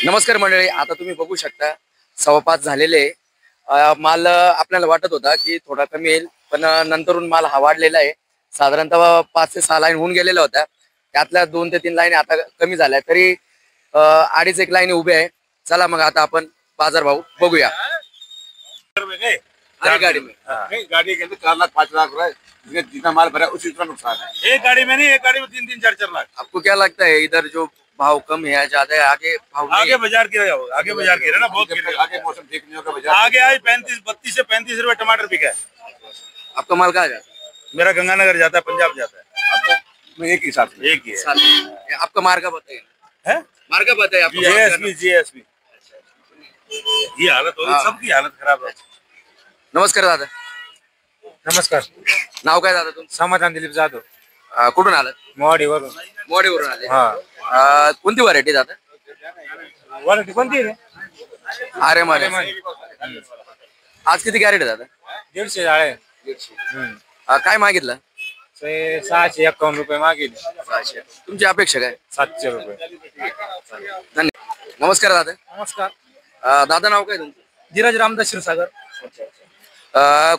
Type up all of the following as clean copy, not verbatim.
नमस्कार मंडळी, आता तुम्ही बघू शकता 5:15 झालेले. माल आपल्याला वाटत होता की थोडा कमी येईल, पण नंतरून माल हा वाढलेला आहे. साधारणतः 5 ते 6 लाईन होऊन गेलेल्या होत्या, त्यातल्या 2 ते 3 लाईन आता कमी झाल्या, तरी 2.5-1 लाईन उभे आहे. चला मग आता आपण बाजार भाव बघूया. गाड़ी में गाड़ी के अंदर 4 लाख 5 लाख रुपए जितना माल भरा उसी उतना नुकसान है। एक गाड़ी में नहीं, एक गाड़ी में 3-3 4-4 लाख। आपको क्या लगता है इधर जो भाव कम है ज्यादा है, आगे भाव नहीं आगे बाजार गिरा जाओ, आगे बाजार गिरा ना, बहुत गिरा। आगे मौसम ठीक नहीं होगा, बाजार आगे आई 32 से 35 रुपए टमाटर बिका है। आपका माल कहाँ जाता है? मेरा गंगानगर जाता है, पंजाब जाता है। आपका एक ही साथ एक ही है। आपका मार्का बताइए। मार्का बताइए आपका। जीएसपी ये हालत हो गई, सबकी हालत खराब है। नमस्कार दादा. नमस्कार. नाव काय दादा तुमचं? समाधान दिलीप जाधव, कुठून आलात? मोवाडीवरून. मोडीवरून आले. हा. कोणती व्हरायटी दादा? वराठी कोणती रे? अरे मारे. आज किती कॅरेट दादा? 150 जाळे. काय मागितलं? 651 रुपये मागितले. 600. तुमची अपेक्षा काय? 700 रुपये. धन्यवाद. नमस्कार दादा. नमस्कार. दादा नाव काय तुमचं? धीरज रामदास क्षीरसागर.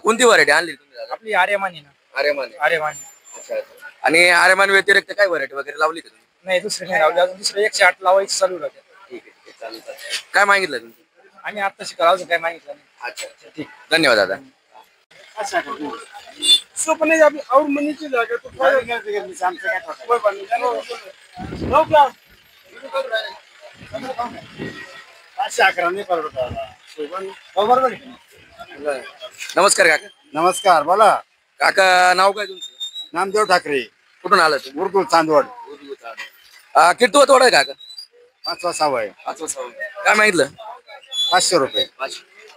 कोणती व्हरायटी आणली तुम्ही दादा? आपली आर्यमानी ना. आर्यमान. आर्यमानी. आणि आर्यमान व्यतिरिक्त काय व्हरायटी वगैरे लावली का तुम्ही? नाही, दुसरे नाही लावले अजून. दुसरे 108 लावायची चालू राहते. ठीक आहे, चालेल. काय मागितलं तुम्ही? आम्ही आता शिकायला अजून काय मागितलं नाही. अच्छा, ठीक. धन्यवाद दादा. सोपने और मनी की जागा तो नमस्कार काका. नमस्कार, बोला. काका नाव काय तुमचं? नामदेव ठाकरे, कुठून आलं तुम्ही? उर्दू चांदवड. किती तोडा आहे काका? 5वा 6वा आहे. काय मागितलं? 500 रुपये.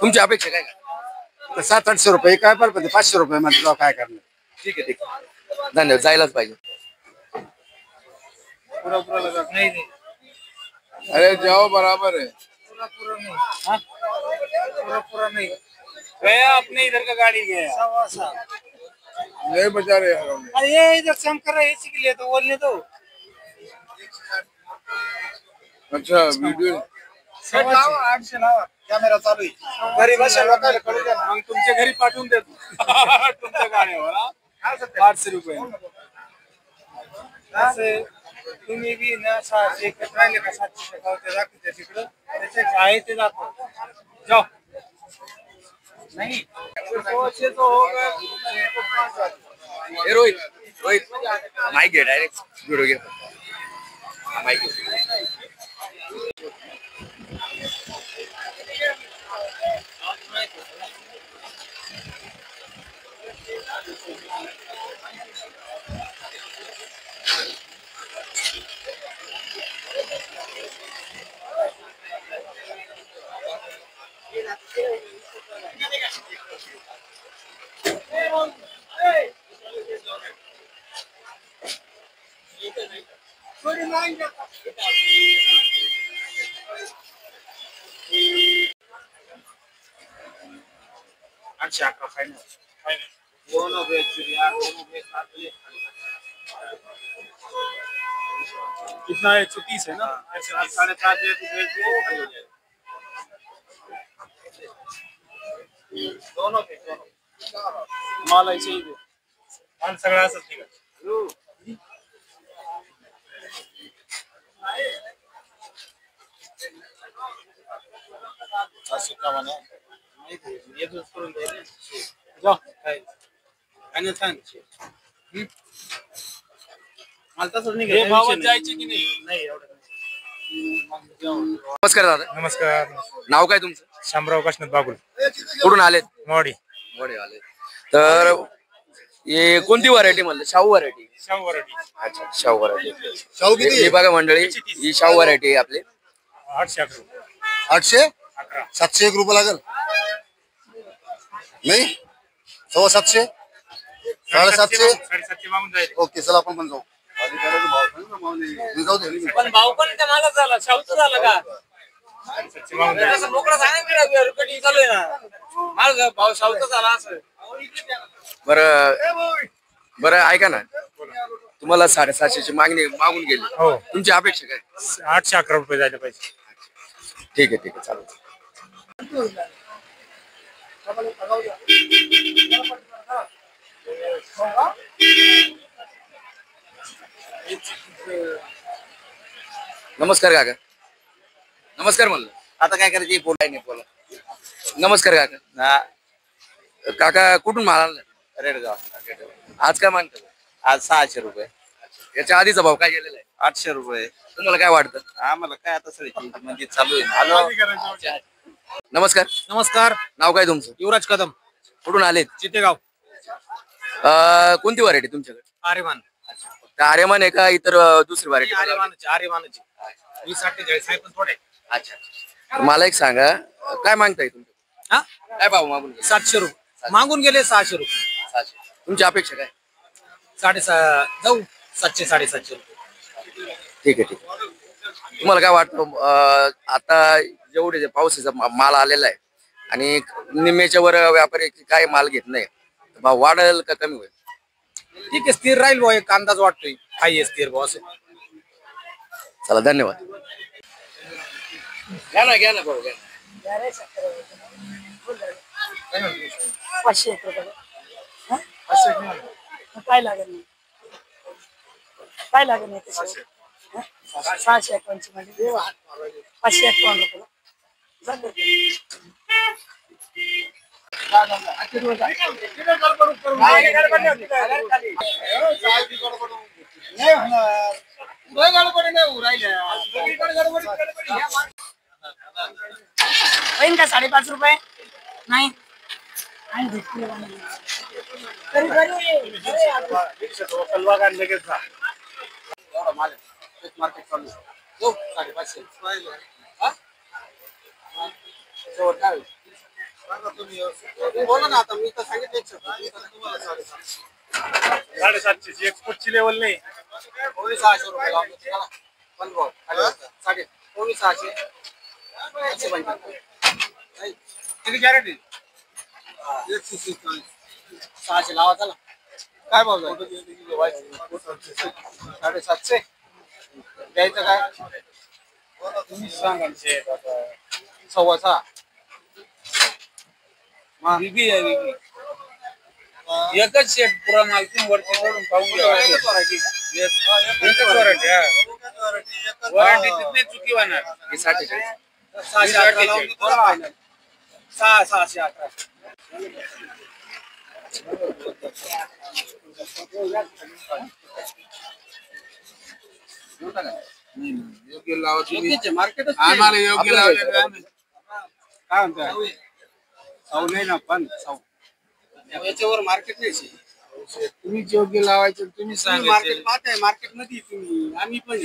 तुमची अपेक्षा काय? 700-800 रुपये काय पण 500 रुपये म्हणजे काय करणार. ठीक आहे, ठीक आहे. धन्यवाद. जायलाच पाहिजे. नहीं अरे जाओ, बराबर है. पूरा नहीं गया, अपने इधर का गाड़ी गया 7.25. नहीं बचा रहे. अरे ये इधर से हम कर रहे हैं, इसी के लिए तो बोलने दो. अच्छा वीडियो 800 लावा. कॅमेरा चालू आहे. घरी बसा, लोकांना कळू द्या ना. मग तुमच्या घरी पाठवून देतो. तुमच्या गाडीवर 800 रुपये. असं तुम्ही बी ना 600 एकत्र राहिले का 700 गावते दाखवते तिकडं. त्याचे आहे ते दाखव. जाओ. नहीं तो होगा. ए रोहित, रोहित माइक घे, डायरेक्ट व्हिडिओ घे. माइक घे. अच्छा का फाइनल दोनों कितना 130 है ना. 7.5 दोनों माल ऐसे ही दे. माल सगळा असंच निघा. ये तो करून दे. जाओ काय आणि सांग. माल तसंच निघा. हे भावात जायचे की नाही? नाही एवढं. नमस्कार दादा. नमस्कार. नाव काय तुमचं? शामराव काशनाथ बागुल, कुठून आलेत? मोवाडी. मोडे आले. तर हे कोणती व्हरायटी म्हणलं? शाहू व्हरायटी. शाहू वराठी. अच्छा, शाहू व्हरायटी. शाहू किती? ही बघा मंडळी, ही शाहू व्हरायटी आहे आपली. 811 रुपये. 800 11. 701 रुपये लागेल. नाही 750 750. 750 मागून जाईल. ओके, चला आपण पण जाऊ. मी जाऊ दे. पण भाऊ पण त्या मागच झाला, शाहूचं झालं का? 750 मागून जाईल. तसं मोकळं सांगा, कटिंग चालू आहे ना. माल भाऊ शाहूचं झाला असं. बरं बरं, ऐका ना, तुम्हाला 750ची मागणी मागून गेली, हो. तुमची अपेक्षा काय? 811 रुपये जायला पाहिजे. ठीक आहे चालेल. नमस्कार काका. नमस्कार म्हणलं. आता काय करायची काय नाही बोला. नमस्कार काका. काका कुठून माल आणला? रेडगाव. आज काय मागतात? आज 600 रुपये. याच्या आधीचा भाव काय गेलेला आहे? 800 रुपये. तुम्हाला काय वाटतं? आम्हाला काय आता सगळी म्हणजे चालू आहे. हॅलो. नमस्कार. नमस्कार. नाव काय तुमचं? युवराज कदम, कुठून आलेत? चितेगाव. कोणती व्हरायटी तुमच्याकडे? आर्यमान. त्या आर्यमान आहे का इतर दुसरी व्हरायटी? आर्यमानाची 2048 आहे पण थोडे. अच्छा. मला एक सांगा, काय मागताय तुम्ही? हा, काय भाव मागून? 700 रुपये मागून गेले. 600 रुपये. 700. तुमची अपेक्षा काय? 750 जाऊ. 700 750 रुपये. ठीक आहे. तुम्हाला काय वाटतं आता जेवढे जे पावसाचा माल आलेला आहे आणि निम्म्याच्या वर व्यापारी काय माल घेत नाही, भाव वाढेल का कमी होईल? ठीक आहे, स्थिर राहील भाऊ. एक अंदाज वाटतोय हाय स्थिर भाऊ असं. चला धन्यवाद. घ्या ना भाऊ घ्या. 500 रुपये. काय लागेल नाही, काय लागेल नाही त्याच्यावर. 651 मध्ये 551 रुपये. होईन का 5.5 रुपये? नाही. बोला ना आता. मी तर सांगितलं 750 एक्सपोर्टची लेवल नाही. 600 रुपये लावतो. चला. पण भाऊ खाली 600. किती गॅरंटी? 600 लावा. चला. काय भाव जाईल? 750 द्यायचं काय? तुम्ही सांगा. 6.25. विकी आहे विकी. एकच शेट पुरा माल तुम्ही वरती सोडून पाहून घ्या. एकच व्हरायटी. वॉरंटी किती चुकी होणार? 611. 611. योग्य लावा तुम्ही. मार्केटच आम्हाला योग्य लावले काय म्हणताय? साऊ नाही ना पण साऊ याच्यावर मार्केट नाही. तुम्ही योग्य लावायचं तुम्ही सांगा. मार्केट पाहताय मार्केट मध्ये तुम्ही. आम्ही पण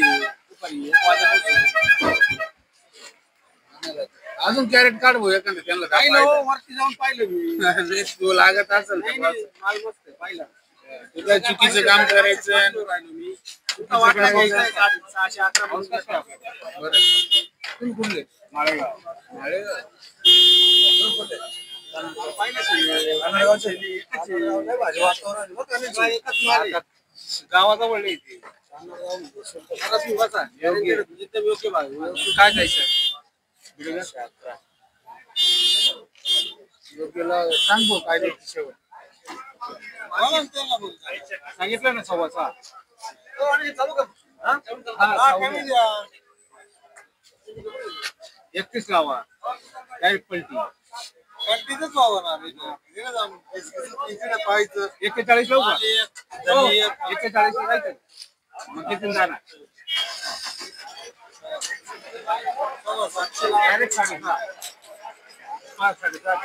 अजून कॅरेट काढ भाऊ एखादं. त्यांना काही वरती जाऊन पाहिलं मी. तो लागत असेल माल मस्त पाहिलं. तुला चुकीचं काम करायचं. मी 611 बरं. तुम्ही कुठले? माळेगाव. गावाजवळ योग्य काय जायचं योग्यला सांग भाऊ काय द्यायची शेवट. सांगितलं ना 6.25. 31 लावा. डायरेक्ट पलटी. पलटीच लावा ना. 41 लावू का? 41 लावायचं. मग किती जाणार? डायरेक्ट 6.5. 5.5.